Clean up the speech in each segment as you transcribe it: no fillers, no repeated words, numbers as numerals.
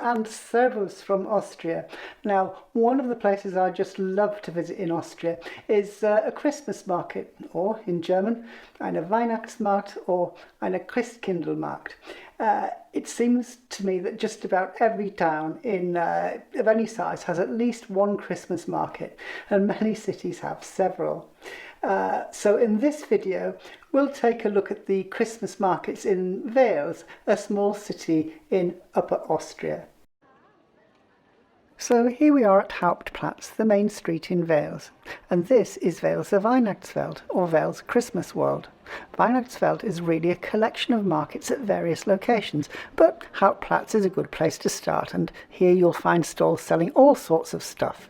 and Servus from Austria. Now, one of the places I just love to visit in Austria is a Christmas market, or in German, eine Weihnachtsmarkt or eine Christkindlmarkt. It seems to me that just about every town of any size has at least one Christmas market, and many cities have several. So in this video, we'll take a look at the Christmas markets in Wels, a small city in Upper Austria. So here we are at Hauptplatz, the main street in Wels, and this is Wels Weihnachtswelt, or Wels Christmas World. Weihnachtswelt is really a collection of markets at various locations, but Hauptplatz is a good place to start, and here you'll find stalls selling all sorts of stuff.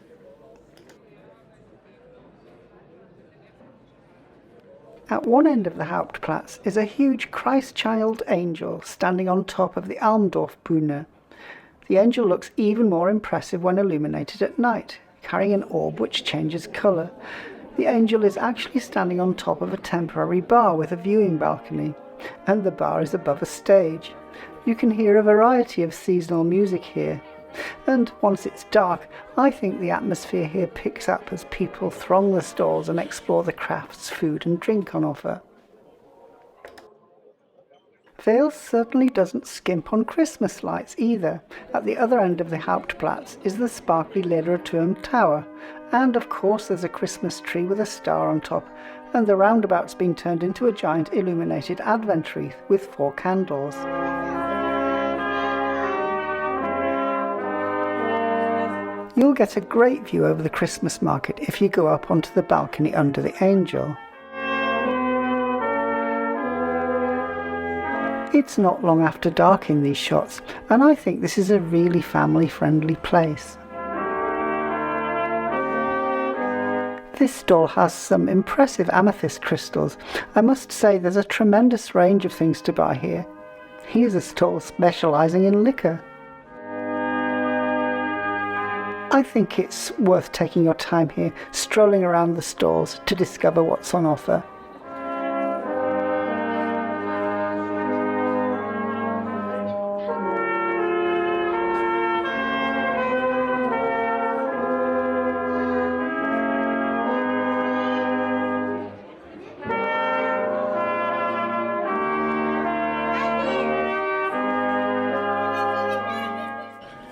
At one end of the Hauptplatz is a huge Christ-child angel standing on top of the Almdorfbühne. The angel looks even more impressive when illuminated at night, carrying an orb which changes colour. The angel is actually standing on top of a temporary bar with a viewing balcony, and the bar is above a stage. You can hear a variety of seasonal music here. And once it's dark, I think the atmosphere here picks up as people throng the stalls and explore the crafts, food and drink on offer. Wels certainly doesn't skimp on Christmas lights either. At the other end of the Hauptplatz is the sparkly Lederturm Tower, and of course there's a Christmas tree with a star on top, and the roundabout's been turned into a giant illuminated Advent wreath with 4 candles. You'll get a great view over the Christmas market if you go up onto the balcony under the angel. It's not long after dark in these shots, and I think this is a really family-friendly place. This stall has some impressive amethyst crystals. I must say there's a tremendous range of things to buy here. Here's a stall specialising in liquor. I think it's worth taking your time here, strolling around the stalls to discover what's on offer.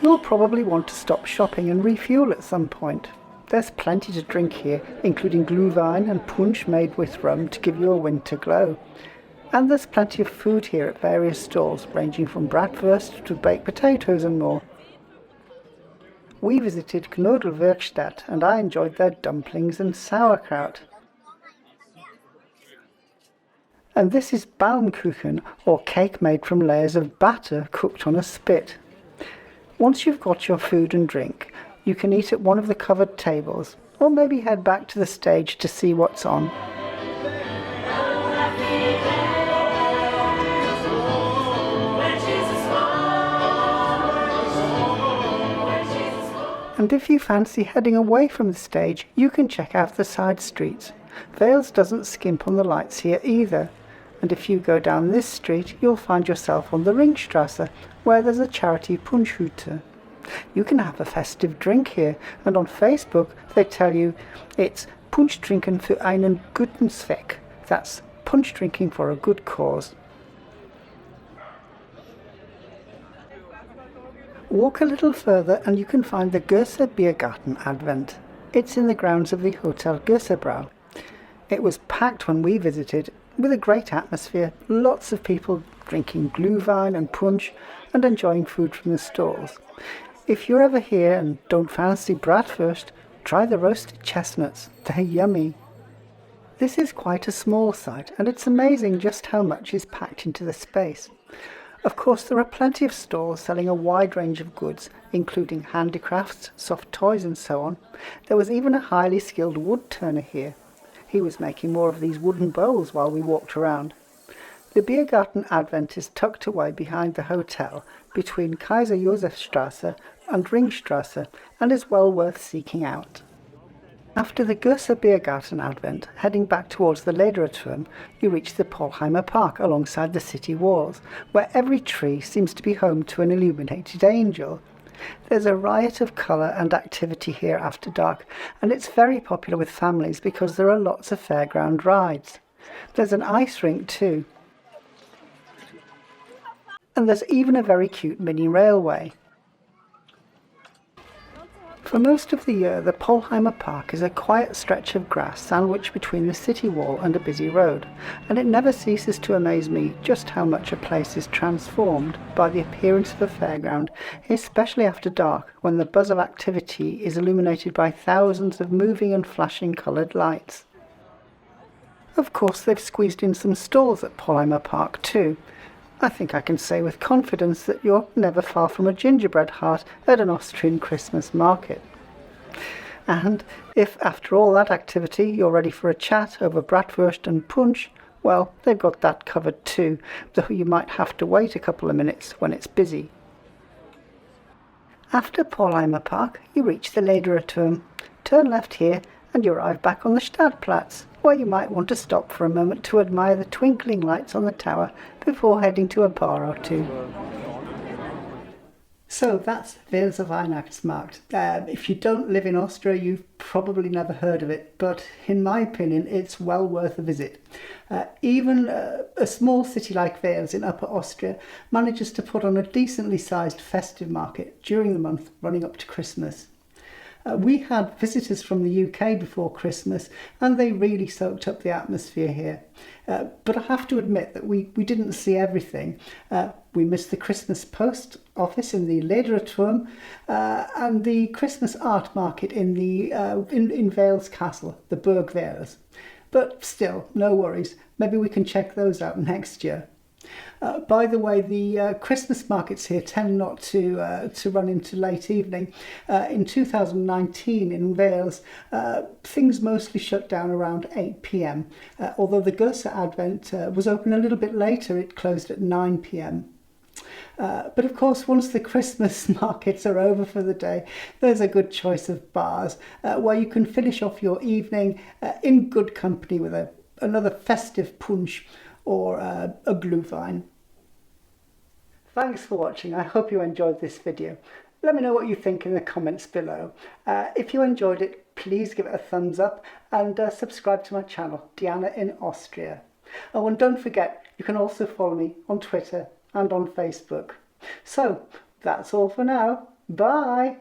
You'll probably want to stop shopping and refuel at some point. There's plenty to drink here, including Gluhwein and punch made with rum to give you a winter glow. And there's plenty of food here at various stalls, ranging from bratwurst to baked potatoes and more. We visited Knodelwerkstatt and I enjoyed their dumplings and sauerkraut. And this is Baumkuchen, or cake made from layers of batter cooked on a spit. Once you've got your food and drink, you can eat at one of the covered tables, or maybe head back to the stage to see what's on. And if you fancy heading away from the stage, you can check out the side streets. Wels doesn't skimp on the lights here either. And if you go down this street, you'll find yourself on the Ringstrasse, where there's a charity Punschhütte. You can have a festive drink here, and on Facebook they tell you it's Punsch trinken für einen guten Zweck. That's punch drinking for a good cause. Walk a little further and you can find the Goethe Biergarten Advent. It's in the grounds of the Hotel Goethebrau. It was packed when we visited, with a great atmosphere, lots of people drinking Gluhwein and punch and enjoying food from the stalls. If you're ever here and don't fancy bratwurst, try the roasted chestnuts, they're yummy. This is quite a small site and it's amazing just how much is packed into the space. Of course there are plenty of stalls selling a wide range of goods, including handicrafts, soft toys and so on. There was even a highly skilled wood turner here. He was making more of these wooden bowls while we walked around. The Biergarten Advent is tucked away behind the hotel between Kaiser Josefstrasse and Ringstrasse and is well worth seeking out. After the Goethe Biergarten Advent, heading back towards the Lederturm, you reach the Polheimer Park alongside the city walls, where every tree seems to be home to an illuminated angel, There's a riot of colour and activity here after dark, and it's very popular with families because there are lots of fairground rides. There's an ice rink too. And there's even a very cute mini railway. For most of the year, the Polheimer Park is a quiet stretch of grass sandwiched between the city wall and a busy road, and it never ceases to amaze me just how much a place is transformed by the appearance of a fairground, especially after dark when the buzz of activity is illuminated by thousands of moving and flashing coloured lights. Of course, they've squeezed in some stalls at Polheimer Park too. I think I can say with confidence that you're never far from a gingerbread heart at an Austrian Christmas market. And if after all that activity you're ready for a chat over bratwurst and punch, well, they've got that covered too, though you might have to wait a couple of minutes when it's busy. After Polheimer Park, you reach the Ledererturm. Turn left here and you arrive back on the Stadtplatz, where you might want to stop for a moment to admire the twinkling lights on the tower before heading to a bar or two. So that's Wels Weihnachtsmarkt. If you don't live in Austria, you've probably never heard of it, but in my opinion, it's well worth a visit. Even a small city like Wels in Upper Austria manages to put on a decently sized festive market during the month running up to Christmas. We had visitors from the UK before Christmas and they really soaked up the atmosphere here. But I have to admit that we didn't see everything. We missed the Christmas post office in the Ledererturm and the Christmas art market in Wels Castle, the Burg Wels. But still, no worries. Maybe we can check those out next year. By the way, the Christmas markets here tend not to run into late evening. In 2019 in Wales, things mostly shut down around 8 p.m. Although the Goethe Advent was open a little bit later, it closed at 9 p.m. But of course, once the Christmas markets are over for the day, there's a good choice of bars where you can finish off your evening in good company with another festive punch or a Gluhwein. Thanks for watching. I hope you enjoyed this video. Let me know what you think in the comments below. If you enjoyed it, please give it a thumbs up and subscribe to my channel, Diana in Austria. Oh, and don't forget, you can also follow me on Twitter and on Facebook. So, that's all for now. Bye!